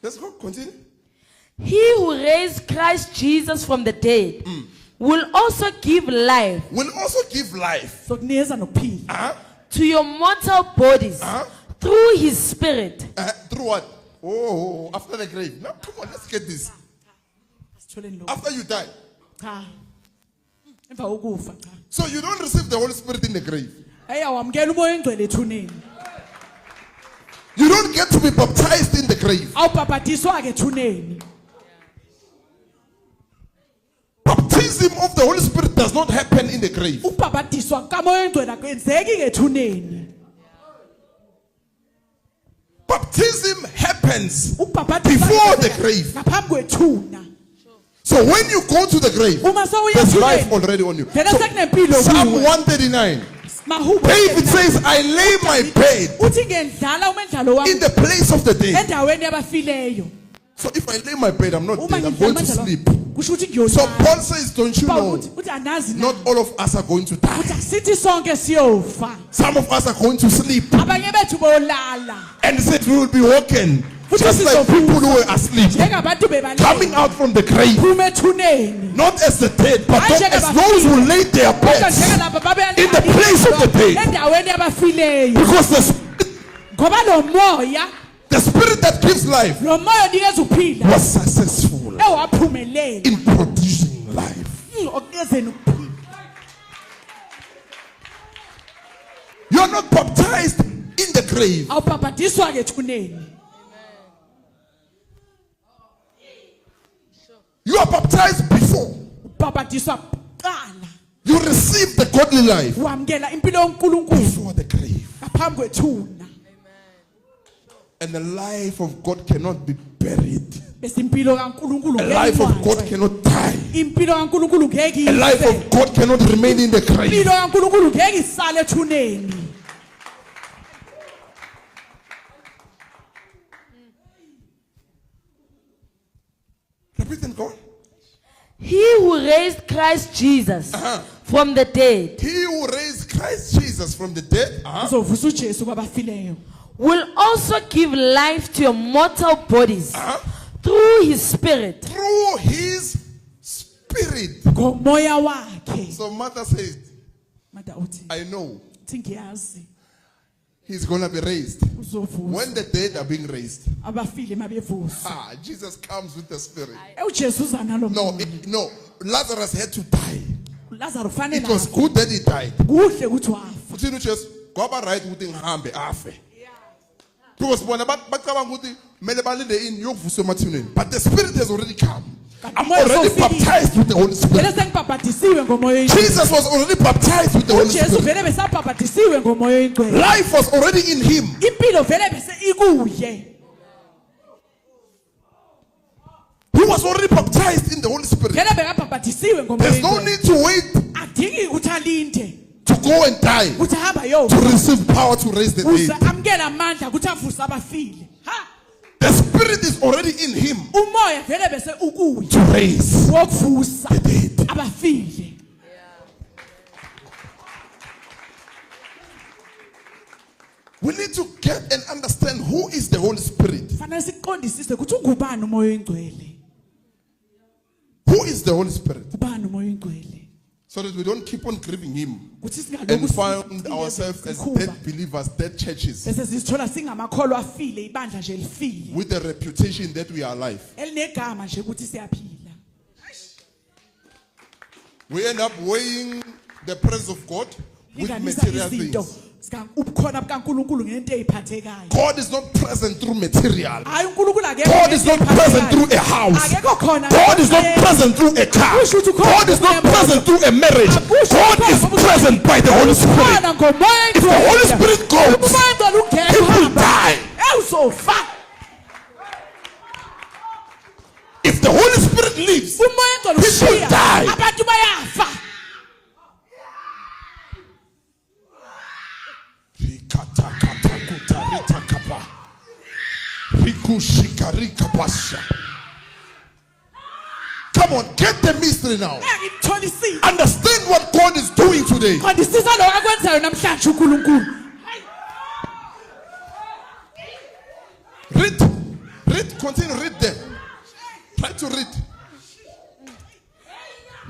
Let's go, continue. He who raised Christ Jesus from the dead will also give life Will also give life sokunikeza nokuphila to your mortal bodies through his spirit. through what? Oh, after the grave. Now, come on, let's get this. sitholeni lokho After you die. cha emva kokufa cha So you don't receive the Holy Spirit in the grave. awamkela umoya engcwele ethuneni You don't get to be baptized in the grave. awubhabhadiswa ke ethuneni Baptism of the Holy Spirit does not happen in the grave. ukubhabhadiswa kamoya engcwele akwenzeki ke ethuneni Baptism happens ukubhabhadiswa before the grave. ngaphambi kwethuna So when you go to the grave, uma sewuya there's life ethuneni already on you. vele So, sekunempilo Psalm kuwe 139. Mahubo David says, I lay my bed uthi ngendlala umendlalo in wami the place of the dead. endaweni yabafileyo So if I lay my bed, I'm not uma dead, I'm ngidlala going to umendlalo sleep. kusho ukuthi So ngiyolala Paul says, don't you know, uthi anazi not all of us are going to die. uthi asithi sonke siyofa Some of us are going to sleep. abanye bethu bolala And he said we will be woken just like people who were asleep, njengabantu bebalele coming out from the grave, phuma ethuneni not as the dead, but as those who laid their beds in the place of the dead. endaweni yabafileyo Because ngoba lo moya the spirit that gives life lo moya onikeza ukuphila was successful ewaphumelela in producing life. okukezeni ukuphila You are not baptized in the grave. awubhabhadiswa ke ethuneni You are baptized before. ubhabhadiswa kuqala You receive the godly life wamkela impilo yonkulunkulu before the grave. ngaphambi kwethuna And the life of God cannot be buried. bese impilo kaNkulunkulu The life of God cannot die. impilo kaNkulunkulu ngeke The life of God cannot remain in the grave. impilo kaNkulunkulu ngeke isale ethuneni Repeat and go on. He who raised Christ Jesus from the dead He who raised Christ Jesus from the dead uzovusa uJesu kwabafileyo will also give life to your mortal bodies through his spirit. through his spirit. ngomoya wakhe So Martha says, mada uthi I know uthi ngiyazi he's going to be raised. uzovusa When the dead are being raised, abafile mabevusa Jesus comes with the spirit. uJesu uzana lo No, no, Lazarus had to die. Lazarus It fanele was good that he died. kuhle ukuthi wafa Uthini uJesu kwaba right ukuthi ngihambe afe. Because bona bacabanga ukuthi kumele balinde ini yokuvuswa emathuneni. But the spirit has already come. I'm already baptized with the Holy Spirit. vele sengibhabhadisiwe ngomoya Jesus was already baptized with the Holy uJesu Spirit. vele besabhabhadisiwe ngomoya oyingcwele Life was already in him. impilo vele bese ikuye He was already baptized in the Holy Spirit. vele bekabhabhadisiwe ngomoya There's no oyingcwele need to wait adingi ukuthi alinde to go and die ukuthi ahamba to yo receive power to raise the uze dead. amkela amandla ukuthi avuse abafile ha The spirit is already in him umoya vele bese ukuye to raise wokuvusa the dead. abafile We need to get and understand who is the Holy Spirit. fanele siqondisise ukuthi ungubani umoya oyingcwele Who is the Holy Spirit? ubani umoya oyingcwele So that we don't keep on grieving him ukuthi and singalokhu find ourselves as dead believers, dead churches, bese sizithola singamakholwa afile ibandla nje lifile with the reputation that we are alive. elinegama nje ukuthi siyaphila We end up weighing the presence of God with linganisa material izinto things. ubukhona bukaNkulunkulu ngento eziphathekayo God is not present through material. hayi uNkulunkulu akekho God is not present through a house. akekho khona God is not present through a car. God is not present through a marriage. God is present by the Holy Spirit. khona ngomoya If the Holy Spirit goes, umoya ngcwele ungekho people die. uzofa If the Holy Spirit leaves, umoya ngcwele People ushiya die. abantu bayafa come on, get the mystery now. ngitholisile Understand what God is doing today. qondisisa lo akwenzayo namhlanje uNkulunkulu Read Continue, read there. Try to read.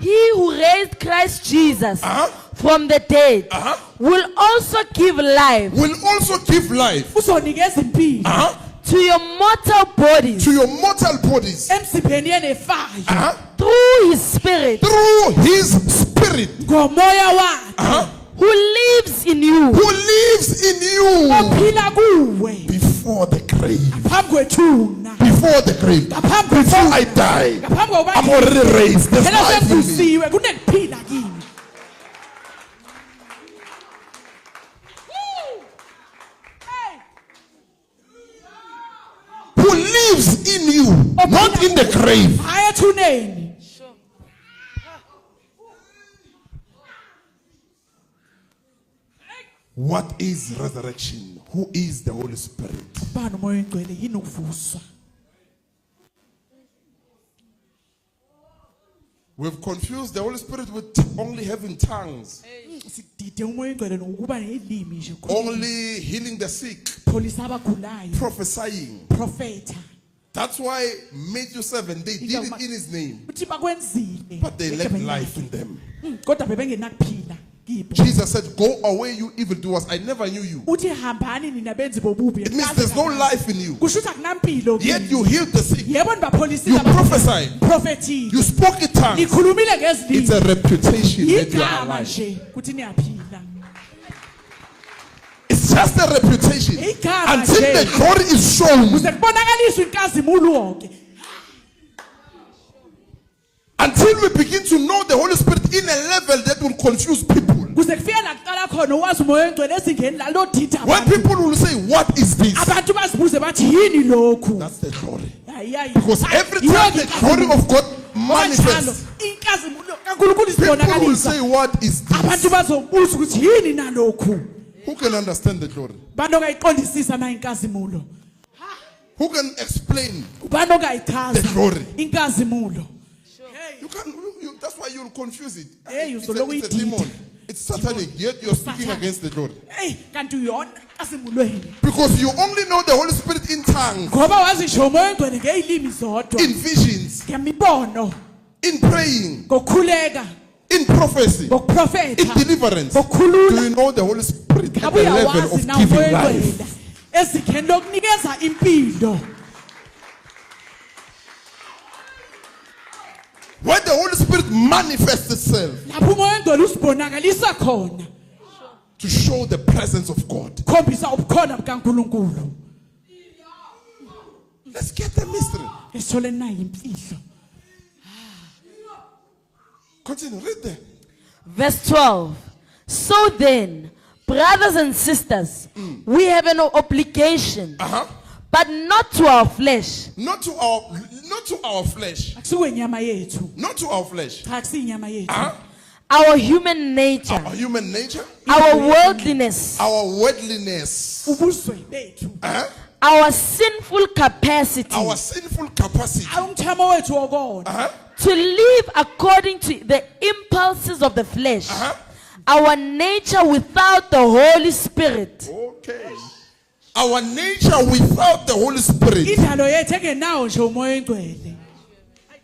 He who raised Christ Jesus Uh-huh. from the dead Uh-huh. will also give life Will also give life uzonikeza impilo uh-huh, to your mortal bodies to your mortal bodies emzimbeni yenefayo uh-huh, through his spirit through his spirit ngomoya wakhe uh-huh, who lives in you. who lives in you ophila kuwe before the grave. ngaphambi kwethuna Before the grave. ngaphambi Before I die, ngaphambi kokuba I'm already raised. There's phela life in me. sengivusiwe kunekuphila kimi Who lives in you, not in the grave. hayi ethuneni What is resurrection? Who is the Holy Spirit? bani umoya oyingcwele yini ukuvuswa We've confused the Holy Spirit with only having tongues, sidide umoya oyingcwele nokuba nelimi nje only healing the sick, pholisa abagulayo prophesying. profeta That's why Matthew 7, they did it in his name, uthi bakwenzile but they lacked life in them. kodwa bebengenakuphila kibo Jesus said, go away, you evildoers. I never knew you. uthi hambani nina benzi bobubi It means there's no life in you. kusho ukuthi akunampilo Yet kini. you healed the sick. yebo You nibapholisile prophesied. prophetile You spoke in tongues. nikhulumile It's ngezilimi a reputation that you are igama alive. nje ukuthi niyaphila It's just a reputation. Igama Until nje. the glory is shown. kuze kubonakaliswe inkazimulo ke Until we begin to know the Holy Spirit in a level that will confuse people. kuze kufike la kuqala khona uwazi umoya oyingcwele ezingeni lalodida When people will say, what is this? abantu bazibuze bathi yini lokhu That's the glory. Hayi, hayi. Because Hayi, every yiyo time ke the glory of God Ngoba njalo, manifests, inkazimulo kaNkulunkulu people will isibonakalisa say, what is abantu this? bazobuza ukuthi yini nalokhu Who can understand the glory? ubani ongayiqondisisa na inkazimulo Who can explain? ubani ongayichaza The glory. inkazimulo You can. That's why you'll confuse it. Hey, It's uzoloku it's a uyidida. demon. It's satanic. Yet you're speaking Satan. against the glory. eyi kanti uyona inkazimulweni Because you only know the Holy Spirit in tongues, ngoba wazisho umoya oyingcwele ngey'limi zodwa in visions, ngemibono in praying, ngokukhuleka in prophecy, in ngokuprofetha deliverance. Do ngokukhulula you know the Holy Spirit at ngabe the level uyawazi of na giving umoya life? oyingcwele ezingeni lokunikeza impilo When the Holy Spirit manifests itself lapho umoya oyingcwele usibonakalisa khona to show the presence of God. khombisa ubukhona bukaNkulunkulu Let's get the mystery. esithole nayo imfihlo Continue, read there. Verse 12. So then, brothers and sisters, we have an obligation, Uh-huh. but not to our flesh, Not to our flesh. akusikwenyama yethu Not to our flesh. cha akusiyinyama yethu Uh-huh. our human nature, Our human nature, our worldliness, our worldliness, ubuzwe bethu uh-huh. our sinful capacity Our sinful capacity, umthamo wethu wokona uh-huh. to live according to the impulses of the flesh, Uh-huh. our nature without the Holy Spirit. Okay. Our nature without the Holy Spirit, indalo yethu engenawo nje umoya oyingcwele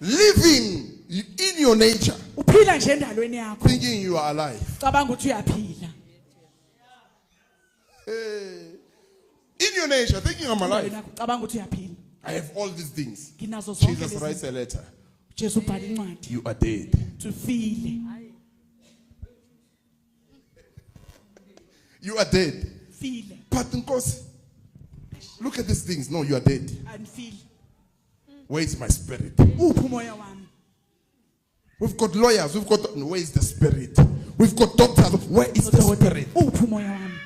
living in your nature, uphila nje endalweni yakho thinking you are alive. cabanga ukuthi uyaphila In your nature, thinking I'm alive. wena cabanga ukuthi uyaphila I have all these things. nginazo zonke Jesus lezi writes a letter. Jesu ubhala incwadi You are dead. tufile You are dead. file But Nkosi, look at these things. No, you are dead. andifile Where is my spirit? uphi umoya wami We've got lawyers. We've got. Where is the spirit? We've got doctors. Where is the spirit? uphi umoya wami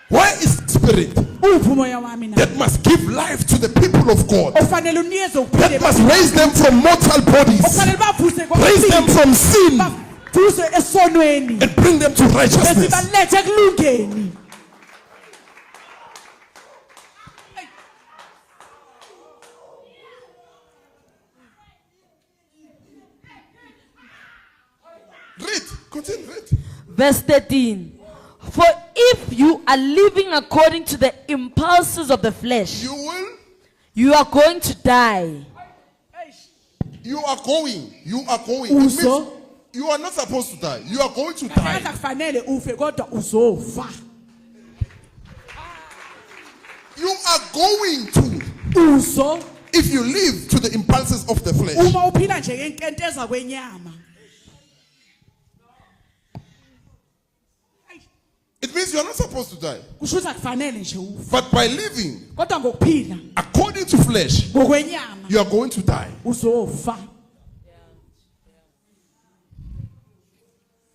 Where is the spirit uphi umoya wami na that must give life to the people of God? ofanele unikeze That ukuphila must raise them from mortal bodies, ofanele bavuse raise them from sin, bavuse esonweni and bring them to righteousness. besibalethe ekulungeni Read. Continue. Read. Verse 13. For if you are living according to the impulses of the flesh, You will. You are going to die. You are going. It means Uzo. you are not supposed to die. You are going to die. Kanti akufanele ufe kodwa uzofa. You are going to. Uzo If you live to the impulses of the flesh, uma uphila nje ngenkenteza kwenyama. it means you are not supposed to die. Kusho ukuthi akufanele nje ufe. But by living Kodwa ngokuphila according to flesh, ngokwenyama you are going to die. uzofa.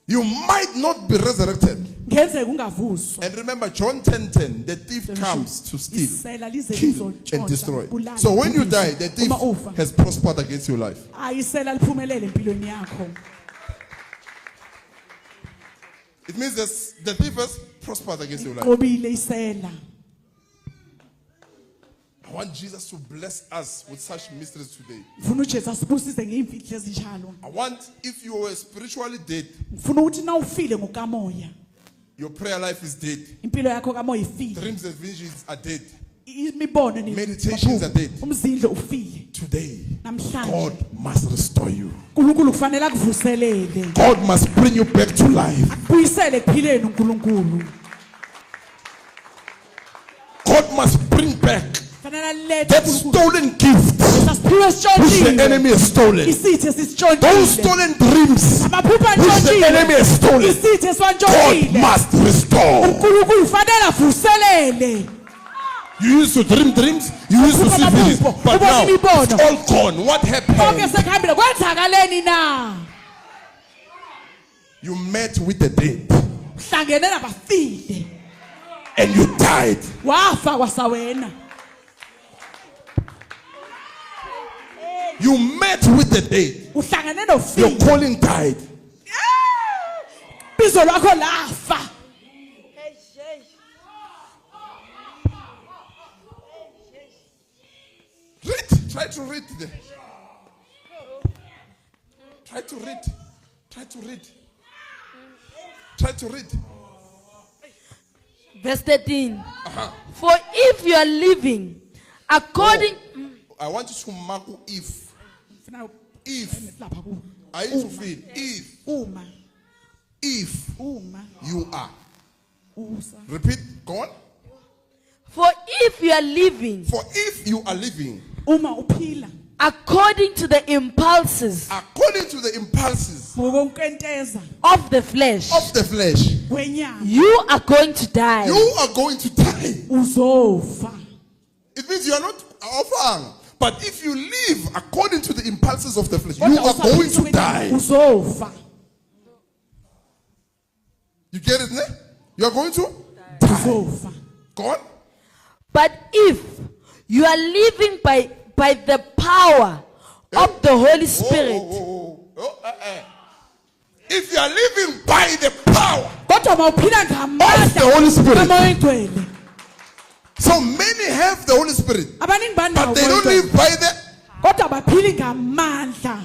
You might not be resurrected. Ngenzeka ungavuswa. And remember, John 10:10, the thief comes to steal, Isela lize kill, and destroy. So when you die, the thief uma ufa has prospered against your life. ayisela liphumelele empilweni yakho. It means the thief has prospered against your life. Qobile isela. I want Jesus to bless us with such mysteries today. Ngifuna uJesu asibusise ngeimfihlo ezinjalo. I want, if you were spiritually dead, Ngifuna ukuthi na ufile ngokamoya, your prayer life is dead, impilo yakho kamoya ifile. dreams and visions are dead. Imibono ni Meditations are dead. umzindlo ufile. Today, Namhlanje God must restore you. uNkulunkulu kufanele akuvuselele. God must bring you back to life. Buyisele ekuphileni uNkulunkulu. God must bring back Fanele alethe that uNkulunkulu. stolen gift Sasiphiwe which the sitshontshiwe. enemy has stolen. Isithi Those esisitshontshile. stolen dreams Amaphupho which the enemy antshontshile. has stolen. Isithi God esiwantshontshile. must restore. uNkulunkulu kufanele avuselele. You used to dream dreams, you used to see visions, but now it's all gone. What Konke happened? sekuhambile. Kwenzakaleni na? You met with the dead Hlangene nabafile. and you died. Wafa kwasawena. You met with the dead. Uhlangene Your nofile. calling died. Bizo lakho lafa. Read. Try to read. Try to read. Try to read. Try to read. Verse 13. For if you are living according I want you to mark if. Funa If. lapha ku. I need to feel. If Uma you are. usa. Repeat. Go on. for if you are living For if you are living Uma uphila according to the impulses according to the impulses ngokonkenteza of the flesh, of the flesh, kwenyama you are going to die. you are going to die. uzofa. It means you are not offering. But if you live according to the impulses of the flesh, you Kodwa are going to usaphila die. uzofa. You get it, ne? You are going to die. Uzofa. Go on. But if you are living by the power of the Holy Spirit, If you are living by the power, Kodwa mawuphila Of the ngamandla Holy Spirit. kamoya oyingcwele. so many have the Holy Spirit, Abaningi but banawo they don't umoya oyingcwele. live by the Kodwa abaphili ngamandla.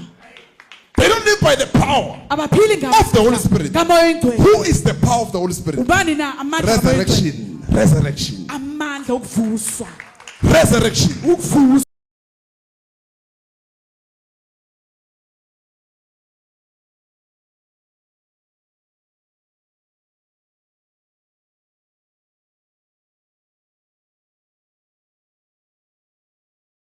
they don't live by the power Abaphili of the Holy Spirit. kamoya oyingcwele. Who is the power of the Holy Spirit? Ubani na amandla kamoya oyingcwele? Resurrection. Resurrection. Amandla okuvuswa. Resurrection. Ukuvuswa.